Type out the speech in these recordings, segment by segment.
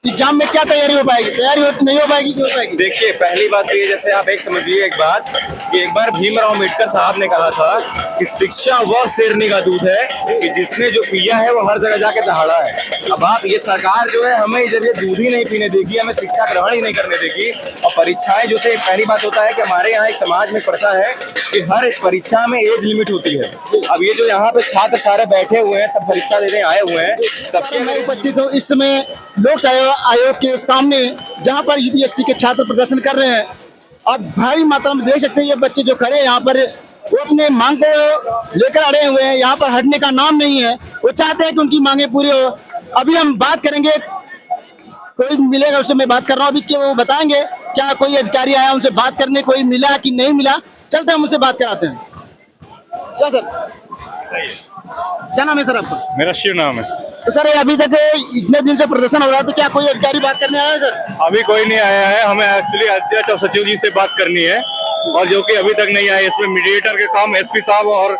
Exam में क्या तैयारी हो पाएगी, नहीं हो पाएगी, क्यों हो पाएगी? देखिए, पहली बात तो ये, जैसे आप एक समझिए एक बात कि एक बार भीमराव अम्बेडकर साहब ने कहा था कि शिक्षा वह शेरनी का दूध है कि जिसने जो पिया है वो हर जगह जाके दहाड़ा है। अब आप ये सरकार जो है हमें जब ये दूध ही नहीं पीने देगी, हमें शिक्षा ग्रहण ही नहीं करने देगी, और परीक्षाएं जो से पहली बात होता है कि हमारे यहाँ एक समाज में प्रथा है कि हर एक परीक्षा में एज लिमिट होती है। अब ये जो यहाँ पे छात्र सारे बैठे हुए हैं, सब परीक्षा देने आए हुए हैं, सबके मैं उपस्थित हूँ इस समय लोक सेवा आयोग के सामने, जहाँ पर यूपीएससी के छात्र प्रदर्शन कर रहे हैं। अब भारी मात्रा में देख सकते हैं ये बच्चे जो खड़े हैं यहाँ पर, वो अपने मांग को लेकर अड़े हुए हैं, यहाँ पर हटने का नाम नहीं है। वो चाहते हैं कि उनकी मांगे पूरी हो। अभी हम बात करेंगे, कोई मिलेगा उससे मैं बात कर रहा हूँ अभी, कि वो बताएंगे क्या कोई अधिकारी आया उनसे बात करने, कोई मिला कि नहीं मिला। चलते हैं हम उनसे बात कराते हैं। क्या सर, क्या नाम है सर आपका? मेरा शिव नाम है। तो सर अभी तक इतने दिन से प्रदर्शन हो रहा है, तो क्या कोई अधिकारी बात करने आया है सर? अभी कोई नहीं आया है, हमें एक्चुअली अध्यक्ष और सचिव जी से बात करनी है, और जो कि अभी तक नहीं आए। इसमें मीडिएटर के काम एसपी साहब और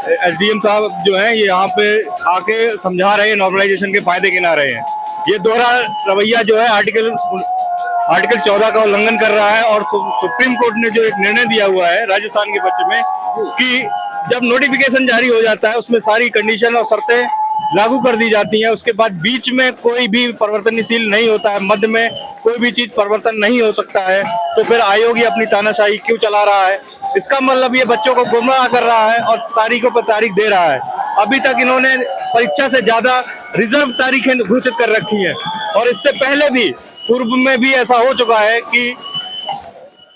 एसडीएम साहब जो हैं ये यहाँ पे आके समझा रहे हैं, नॉर्मलाइजेशन के फायदे गिना रहे हैं। ये दोहरा रवैया जो है आर्टिकल 14 का उल्लंघन कर रहा है, और सुप्रीम कोर्ट ने जो एक निर्णय दिया हुआ है राजस्थान के पक्ष में कि जब नोटिफिकेशन जारी हो जाता है उसमें सारी कंडीशन और शर्तें लागू कर दी जाती हैं, उसके बाद बीच में कोई भी परिवर्तनशील नहीं होता है, मध्य में कोई भी चीज परिवर्तन नहीं हो सकता है, तो फिर आयोग ही अपनी तानाशाही क्यों चला रहा है? इसका मतलब ये बच्चों को गुमराह कर रहा है और तारीखों पर तारीख दे रहा है। अभी तक इन्होंने परीक्षा से ज्यादा रिजर्व तारीखें घोषित कर रखी हैं, और इससे पहले भी पूर्व में भी ऐसा हो चुका है कि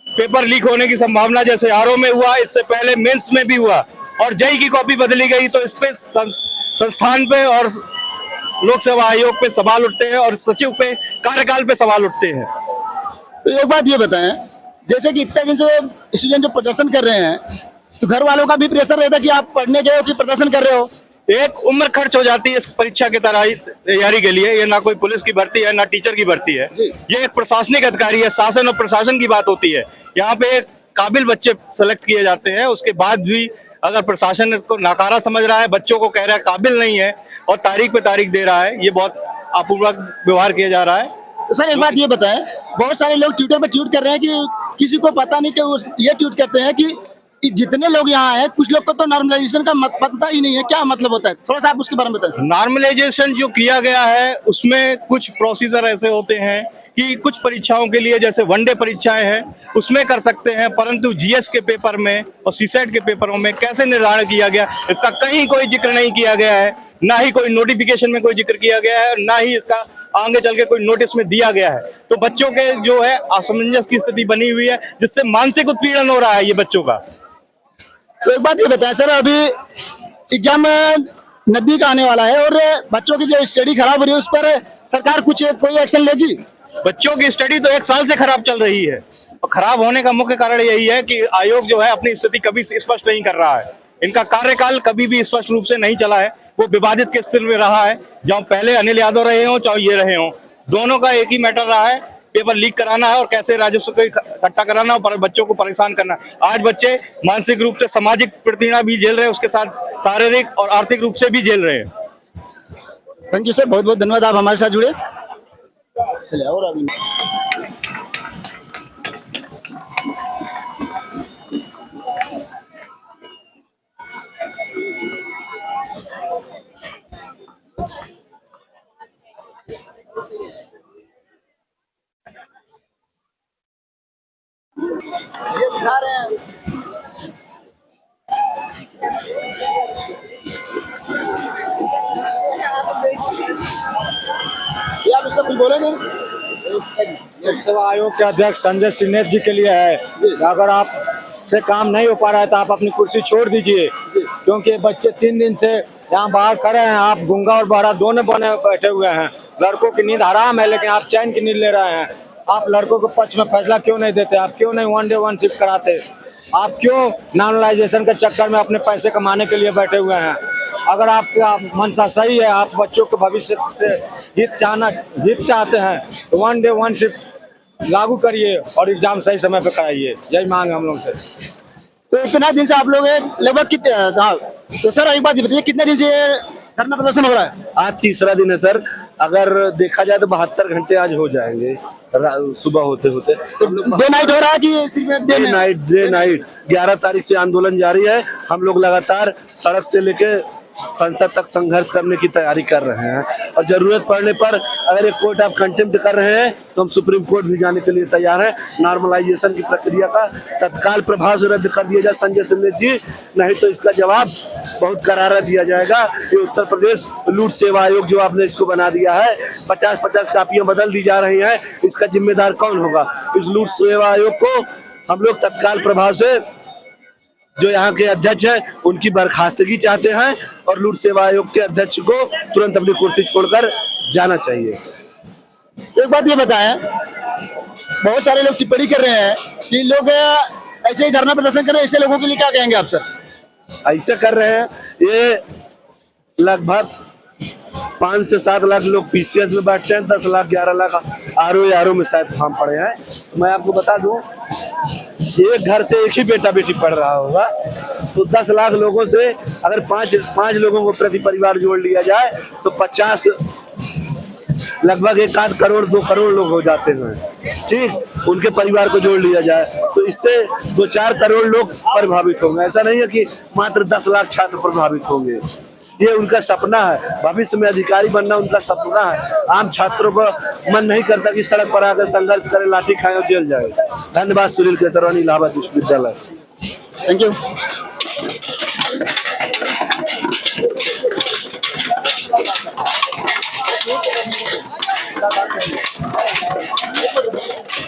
पेपर लीक होने की संभावना, जैसे आरओ में हुआ, इससे पहले मेंस में भी हुआ, और जेईई की कॉपी बदली गई, तो इस पे संस्थान पे और लोक सेवा आयोग पे सवाल उठते हैं, और सचिव पे कार्यकाल पे सवाल उठते हैं। तो एक बात ये बताएं, जैसे कि इतने दिन से स्टूडेंट जो प्रदर्शन कर रहे हैं, तो घर वालों का भी प्रेशर रहता है कि आप पढ़ने गए हो कि प्रदर्शन कर रहे हो? एक उम्र खर्च हो जाती है इस परीक्षा की तैयारी के लिए। ये ना कोई पुलिस की भर्ती है ना टीचर की भर्ती है, ये एक प्रशासनिक अधिकारी है, शासन और प्रशासन की बात होती है। यहाँ पे काबिल बच्चे सेलेक्ट किए जाते हैं, उसके बाद भी अगर प्रशासन इसको नाकारा समझ रहा है, बच्चों को कह रहा है काबिल नहीं है, और तारीख पे तारीख दे रहा है, ये बहुत अपूर्वक व्यवहार किया जा रहा है। तो सर एक बात ये बताएं, बहुत सारे लोग ट्विटर पे ट्वीट कर रहे हैं कि किसी को पता नहीं, कि ये ट्वीट करते हैं कि जितने लोग यहाँ हैं, कुछ लोग को तो नॉर्मलाइजेशन का पता ही नहीं है, क्या मतलब होता है? थोड़ा सा आप उसके बारे में बताएं। नॉर्मलाइजेशन जो किया गया है उसमें कुछ प्रोसीजर ऐसे होते हैं कि कुछ परीक्षाओं के लिए, जैसे वनडे परीक्षाएं हैं, उसमें कर सकते हैं, परंतु जीएस के पेपर में और सीसेट के पेपरों में कैसे निर्धारण किया गया, इसका कहीं कोई जिक्र नहीं किया गया है, ना ही कोई नोटिफिकेशन में कोई जिक्र किया गया है, ना ही इसका आगे चल के कोई नोटिस में दिया गया है। तो बच्चों के जो है असमंजस की स्थिति बनी हुई है, जिससे मानसिक उत्पीड़न हो रहा है ये बच्चों का। तो एक बात ये बताएं सर, अभी एग्जाम नजदीक आने वाला है और बच्चों की जो स्टडी खराब हो रही है, उस पर सरकार कोई एक्शन लेगी? बच्चों की स्टडी तो 1 साल से खराब चल रही है, और खराब होने का मुख्य कारण यही है कि आयोग जो है अपनी स्थिति कभी स्पष्ट नहीं कर रहा है। इनका कार्यकाल कभी भी स्पष्ट रूप से नहीं चला है, वो विवादित के स्थिति में रहा है। जहाँ पहले अनिल यादव रहे हों चाहे ये रहे हों, दोनों का एक ही मैटर रहा है, पेपर लीक कराना है और कैसे राजस्व को इकट्ठा कराना और बच्चों को परेशान करना। आज बच्चे मानसिक रूप से सामाजिक प्रतिणा भी झेल रहे हैं, उसके साथ शारीरिक और आर्थिक रूप से भी झेल रहे हैं। थैंक यू सर, बहुत बहुत धन्यवाद, आप हमारे साथ जुड़े। चलिए और आगे ये दिखा रहे हैं। ये आप इससे कुछ बोलेंगे? लोक सेवा आयोग के अध्यक्ष संजय सिन्हा जी के लिए है, अगर आप से काम नहीं हो पा रहा है तो आप अपनी कुर्सी छोड़ दीजिए, क्योंकि बच्चे 3 दिन से यहाँ बाहर खड़े हैं। आप गूंगा और बहरा दोनों बने बैठे हुए हैं। लड़कों की नींद हराम है, लेकिन आप चैन की नींद ले रहे हैं। आप लड़कों के पक्ष में फैसला क्यों नहीं देते? आप क्यों नहीं 1 डे 1 शिफ्ट कराते? आप क्यों नॉर्मलाइजेशन के चक्कर में अपने पैसे कमाने के लिए बैठे हुए हैं? अगर आपका मंशा सही है, आप बच्चों के भविष्य से हित चाहते हैं, तो 1 डे 1 शिफ्ट लागू करिए और एग्जाम सही समय पे कराइए। यही मांग है हम लोग से। तो इतना दिन से आप लोग लगभग कितने साहब, तो सर एक बात बताइए, कितने दिन से धरना प्रदर्शन हो रहा है? आज तीसरा दिन है सर, अगर देखा जाए तो 72 घंटे आज हो जाएंगे सुबह होते होते। डे नाइट हो रहा है कि सिर्फ डे नाइट 11 तारीख से आंदोलन जारी है। हम लोग लगातार सड़क से लेके संसद तक संघर्ष करने की तैयारी कर रहे हैं और जरूरत पड़ने पर अगर एक कोर्ट ऑफ कंटेम्प्ट कर रहे हैं तो हम सुप्रीम कोर्ट भी जाने के लिए तैयार हैं। नॉर्मलाइजेशन की प्रक्रिया का तत्काल प्रभाव से रद्द कर दिया जाए संजय सिन्हा जी, नहीं तो इसका जवाब बहुत करारा दिया जाएगा। ये उत्तर प्रदेश लूट सेवा आयोग जो आपने इसको बना दिया है, 50-50 कापियां बदल दी जा रही हैं, इसका जिम्मेदार कौन होगा? इस लूट सेवा आयोग को हम लोग तत्काल प्रभाव से जो यहाँ के अध्यक्ष हैं उनकी बर्खास्तगी चाहते हैं और लूट सेवा आयोग के अध्यक्ष को तुरंत अपनी कुर्सी छोड़कर जाना चाहिए। एक बात ये बताएं, बहुत सारे लोग टिप्पणी कर रहे हैं कि लोग ऐसे ही धरना प्रदर्शन कर रहे हैं, ऐसे लोगों के लिए क्या कहेंगे आप सर? ऐसे कर रहे हैं, ये लगभग 5 से 7 लाख लोग पीसीएस में बैठते हैं, 10 लाख 11 लाख आरओ में शायद फॉर्म पड़े हैं। तो मैं आपको बता दूं, एक घर से एक ही बेटा बेटी पढ़ रहा होगा तो 10 लाख लोगों से अगर 5 लोगों को प्रति परिवार जोड़ लिया जाए तो 50 लगभग 1 करोड़ 2 करोड़ लोग हो जाते हैं। ठीक, उनके परिवार को जोड़ लिया जाए तो इससे 2-4 करोड़ लोग प्रभावित होंगे। ऐसा नहीं है कि मात्र 10 लाख छात्र प्रभावित होंगे। ये उनका सपना है, भविष्य में अधिकारी बनना उनका सपना है। आम छात्रों को मन नहीं करता कि सड़क पर आकर संघर्ष करें, लाठी खाएं और जेल जाए। धन्यवाद। सुनील केसरवानी, इलाहाबाद विश्वविद्यालय। Thank you.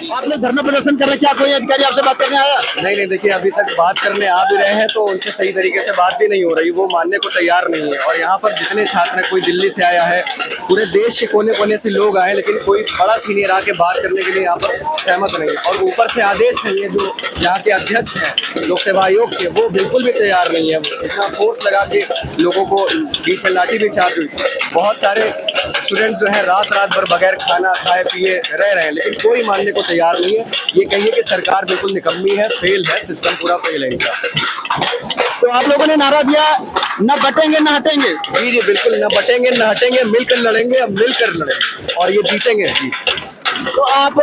आप लोग धरना प्रदर्शन कर रहे हैं, क्या कोई अधिकारी आपसे बात करने आया? नहीं, देखिए अभी तक बात करने आ भी रहे हैं तो उनसे सही तरीके से बात भी नहीं हो रही, वो मानने को तैयार नहीं है। और यहाँ पर जितने छात्र हैं, कोई दिल्ली से आया है, पूरे देश के कोने कोने से लोग आए, लेकिन कोई बड़ा सीनियर आके बात करने के लिए यहाँ पर सहमत नहीं है। और ऊपर से आदेश नहीं है, जो यहाँ के अध्यक्ष हैं लोक सेवा आयोग के, वो बिल्कुल भी तैयार नहीं है। इतना फोर्स लगा के लोगों को बीच में लाठी भी चार्ज हुई। बहुत सारे स्टूडेंट जो है रात भर बगैर खाना खाए पिए रह रहे हैं, लेकिन कोई मानने को तैयार नहीं है। ये कहिए कि सरकार बिल्कुल निकम्मी है, फेल है, सिस्टम पूरा फेल है इनका। तो आप लोगों ने नारा दिया, न बटेंगे न हटेंगे। जी, बिल्कुल न बटेंगे न हटेंगे, मिलकर लड़ेंगे, अब मिलकर लड़ेंगे और ये जीतेंगे जी। तो आप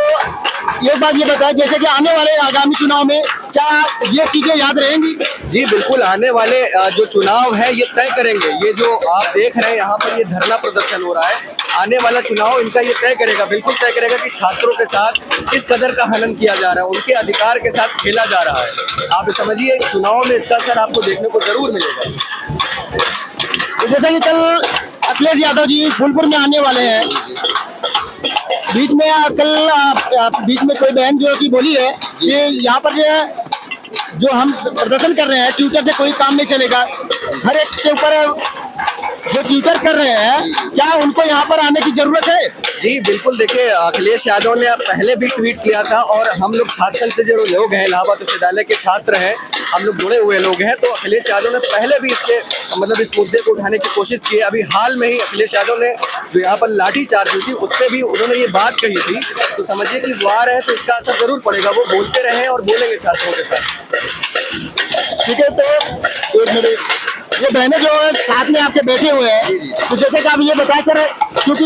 ये बात ये बताएं, जैसे कि आने वाले आगामी चुनाव में क्या ये चीजें याद रहेंगी? जी बिल्कुल, आने वाले जो चुनाव है ये तय करेंगे। ये जो आप देख रहे हैं यहाँ पर ये धरना प्रदर्शन हो रहा है, आने वाला चुनाव इनका ये तय करेगा, बिल्कुल तय करेगा कि छात्रों के साथ किस कदर का हनन किया जा रहा है, उनके अधिकार के साथ खेला जा रहा है। आप समझिए चुनाव में इसका असर आपको देखने को जरूर मिलेगा। तो जैसा कि कल अखिलेश यादव जी फूलपुर में आने वाले हैं, बीच में कल बीच में कोई बहन जो की बोली है कि यहाँ पर जो हम प्रदर्शन कर रहे हैं ट्विटर से कोई काम नहीं चलेगा, हर एक के ऊपर जो ट्विटर कर रहे हैं, क्या उनको यहाँ पर आने की जरूरत है? जी बिल्कुल, देखिए अखिलेश यादव ने पहले भी ट्वीट किया था और हम लोग छात्र संघ से जो लोग हैं, इलाहाबाद विश्वविद्यालय के छात्र हैं, हम लोग जुड़े हुए लोग हैं, तो अखिलेश यादव ने पहले भी इसके मतलब इस मुद्दे को उठाने की कोशिश की है। अभी हाल में ही अखिलेश यादव ने जो यहाँ पर लाठी चार्ज हुई थी उससे भी उन्होंने ये बात कही थी। तो समझिए कि वो आ रहे हैं तो इसका असर जरूर पड़ेगा, वो बोलते रहे और बोलेंगे छात्रों के साथ। ठीक है, तो एक मिनट, ये बहनें जो है साथ में आपके बैठे हुए हैं, तो जैसे कि आप ये बताएं सर, क्योंकि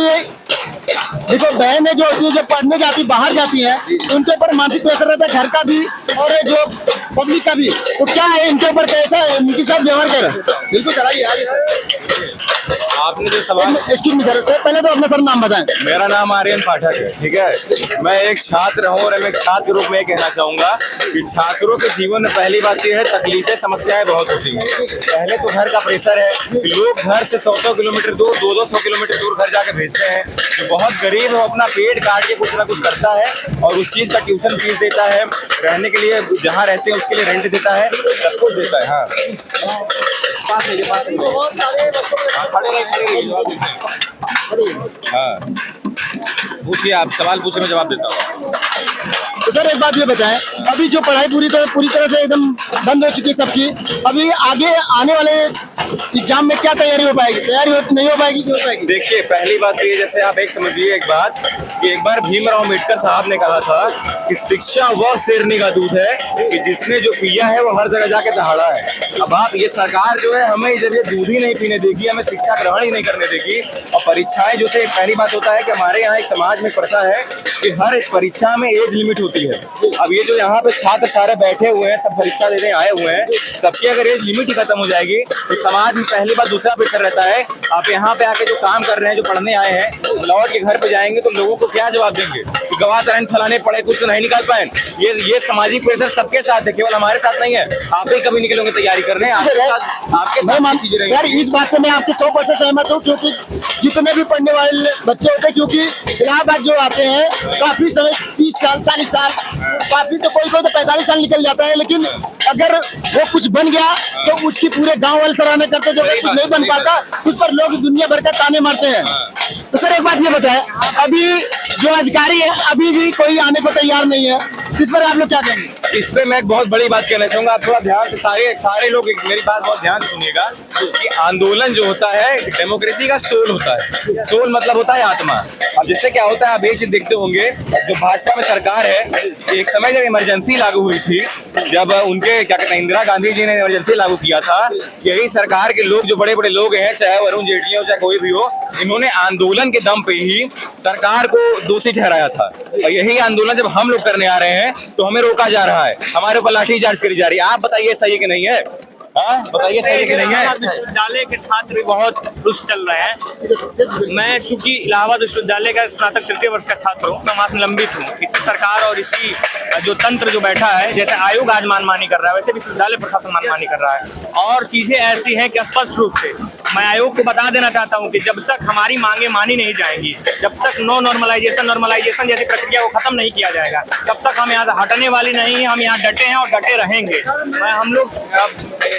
देखो बहनें जो होती है जब पढ़ने जाती बाहर जाती हैं तो उनके ऊपर मानसिक प्रेशर रहता है, घर का भी और जो पब्लिक का भी, तो क्या है इनके ऊपर कैसा इनके साथ व्यवहार कर? बिल्कुल कराइए। आपने जो सवाल, एक्सक्यूज मी सर, पहले तो अपना सर नाम बताएं। मेरा नाम आर्यन पाठक है, ठीक है। मैं एक छात्र हूँ और मैं एक छात्र के रूप में कहना चाहूंगा कि छात्रों के जीवन में पहली बात यह है, तकलीफें समस्याएं बहुत होती हैं। पहले तो घर का प्रेशर है, लोग घर से 100 किलोमीटर दूर 200 किलोमीटर दूर घर जाके भेजते हैं। जो बहुत गरीब है अपना पेट काट के कुछ ना कुछ करता है और उस चीज का ट्यूशन फीस देता है, रहने के लिए जहाँ रहते हैं उसके लिए रेंट देता है, सब कुछ देता है। हाँ, पूछिए, आप सवाल पूछे मैं जवाब देता हूँ। तो सर एक बात ये बताएं, अभी जो पढ़ाई पूरी तरह से एकदम बंद हो चुकी है सबकी। अभी आगे आने वाले एग्जाम में क्या तैयारी हो पाएगी, नहीं हो पाएगी, क्यों हो पाएगी? देखिए, पहली बात तो ये, जैसे आप एक समझिए एक बात कि एक बार भीमराव अम्बेडकर साहब ने कहा था कि शिक्षा वह शेरनी का दूध है कि जिसने जो पिया है वो हर जगह जाके दहाड़ा है। अब आप ये सरकार जो है हमें जब ये दूध ही नहीं पीने देगी, हमें शिक्षा ग्रहण ही नहीं करने देगी, और परीक्षाएं जो से पहली बात होता है कि हमारे यहाँ एक समाज में प्रथा है कि हर एक परीक्षा में एज लिमिट होती है। अब ये जो यहाँ पे छात्र सारे बैठे हुए हैं, सब परीक्षा देने आए हुए हैं, सबकी अगर एज लिमिट ही खत्म हो जाएगी तो समाज में पहली बात दूसरा बेहतर रहता है। आप यहाँ पे आके जो काम कर रहे हैं, जो पढ़ने आए हैं, लौट के घर पे जाएंगे तो लोगों को क्या जवाब देंगे कि गवाह तरह फलाने पढ़े कुछ तो नहीं निकाल पाए। ये सामाजिक प्रेशर सबके साथ है, केवल हमारे साथ नहीं है। आप ही कभी निकलोगे तैयारी करने, सर इस बात से मैं आपके 100% सहमत हूँ, क्योंकि जितने भी पढ़ने वाले बच्चे होते हैं, क्योंकि इलाहाबाद जो आते हैं काफी समय 30 साल 40 साल, काफी तो कोई तो 45 साल निकल जाता है, लेकिन अगर वो कुछ बन गया तो उसकी पूरे गांव वाले सराहना करते, जो कुछ नहीं बन पाता उस पर लोग दुनिया भर का ताने मारते हैं। तो सर एक बात ये बताएं, अभी जो अधिकारी है अभी भी कोई आने को तैयार नहीं है, इस पर आप लोग क्या कहेंगे? इस पे मैं एक बहुत बड़ी बात कहना चाहूंगा। आप थोड़ा ध्यान से सारे लोग मेरी बात बहुत ध्यान से सुनिएगा कि आंदोलन जो होता है डेमोक्रेसी का सोल होता है। सोल मतलब होता है आत्मा। अब जिससे क्या होता है, आप एक चीज देखते होंगे, जो भाजपा में सरकार है, एक समय जब इमरजेंसी लागू हुई थी, जब उनके क्या कहते हैं इंदिरा गांधी जी ने इमरजेंसी लागू किया था, यही सरकार के लोग, जो बड़े बड़े लोग हैं, चाहे अरुण जेटली हो चाहे कोई भी हो, इन्होंने आंदोलन के दम पे ही सरकार को दोषी ठहराया था। और यही आंदोलन जब हम लोग करने आ रहे हैं तो हमें रोका जा रहा है, हमारे ऊपर लाठीचार्ज करी जा रही है। आप बताइए सही है कि नहीं है? बताइए सही है कि नहीं है? विश्वविद्यालय के छात्र भी बहुत रुष्ट चल रहे हैं। मैं चूंकि इलाहाबाद विश्वविद्यालय का स्नातक तृतीय वर्ष का छात्र हूँ, मैं वहाँ से निलंबित हूँ। इसी सरकार और इसी जो तंत्र जो बैठा है, जैसे आयोग आज मनमानी कर रहा है, वैसे विश्वविद्यालय प्रशासन मनमानी कर रहा है। और चीजें ऐसी हैं कि स्पष्ट रूप से मैं आयोग को बता देना चाहता हूँ कि जब तक हमारी मांगे मानी नहीं जाएंगी, जब तक नो नॉर्मलाइजेशन जैसी प्रक्रिया को खत्म नहीं किया जाएगा, तब तक हम यहाँ से हटने वाली नहीं है। हम यहाँ डटे हैं और डटे रहेंगे। हम लोग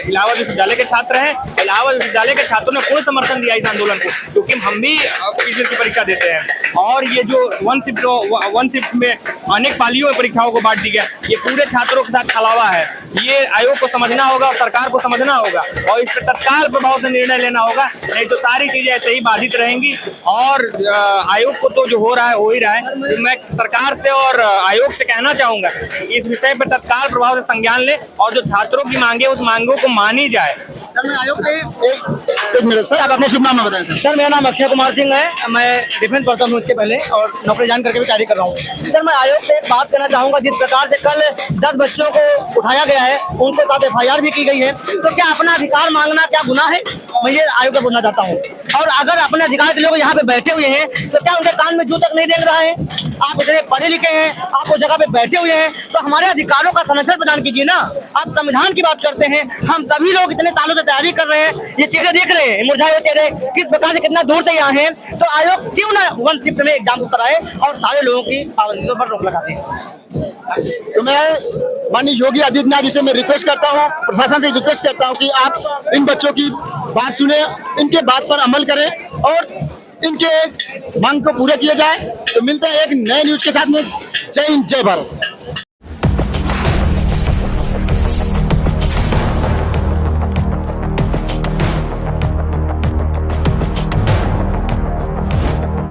इलाहाबाद विश्वविद्यालय के छात्र हैं। इलाहाबाद विश्वविद्यालय के छात्रों ने पूर्ण समर्थन दिया इस आंदोलन को, क्योंकि हम भी पीजी की परीक्षा देते हैं। और ये जो वन शिफ्ट में अनेक पालियों में परीक्षाओं को बांट दी गया, ये पूरे छात्रों के साथ छलावा है। ये आयोग को समझना होगा, सरकार को समझना होगा और इस पर तत्काल प्रभाव से निर्णय लेना होगा, नहीं तो सारी चीजें ऐसे ही बाधित रहेंगी। और आयोग को तो जो हो रहा है हो ही रहा है। तो मैं सरकार से और आयोग से कहना चाहूंगा कि इस विषय पर तत्काल प्रभाव से संज्ञान ले और जो छात्रों की मांगे उस मांगों को मानी जाए। एक मिनट सर, आप अपना शुभ नाम बताएं। सर मेरा नाम अक्षय कुमार सिंह है, मैं डिफेंस पर्सन हूँ इसके पहले और नौकरी ज्वाइन करके भी कार्य कर रहा हूँ। सर मैं आयोग से एक बात कहना चाहूंगा, जिस प्रकार से कल 10 बच्चों को उठाया गया है, उनको साथ FIR भी की गई है, तो क्या अपना अधिकार मांगना क्या गुनाह है? मैं ये आयोग से पूछना चाहता हूँ। और अगर अपने अधिकार के लोग यहाँ पे बैठे हुए हैं तो क्या उनके कान में जू तक नहीं देख रहा है? आप इतने पढ़े लिखे हैं, आप उस जगह पे बैठे हुए हैं, तो हमारे अधिकारों का संरक्षण प्रदान कीजिए ना। आप संविधान की बात करते हैं, हम सभी लोग इतने सालों से तैयारी कर रहे हैं, ये चेहरे देख रहे हैं, मुरझाए हुए चेहरे किस प्रकार से कितना दूर से यहाँ हैं, तो आयोग क्यों ना वन शिफ्ट में एग्जाम कराए और सारे लोगों की पाबंदियों पर रोक लगाते हैं। तो मैं माननीय योगी आदित्यनाथ जी से मैं रिक्वेस्ट करता हूँ, प्रशासन से रिक्वेस्ट करता हूँ कि आप इन बच्चों की बात सुने, इनके बात पर अमल करें और इनके मांग को पूरा किया जाए। तो मिलते हैं एक नए न्यूज के साथ में। जय हिंद, जय भारत।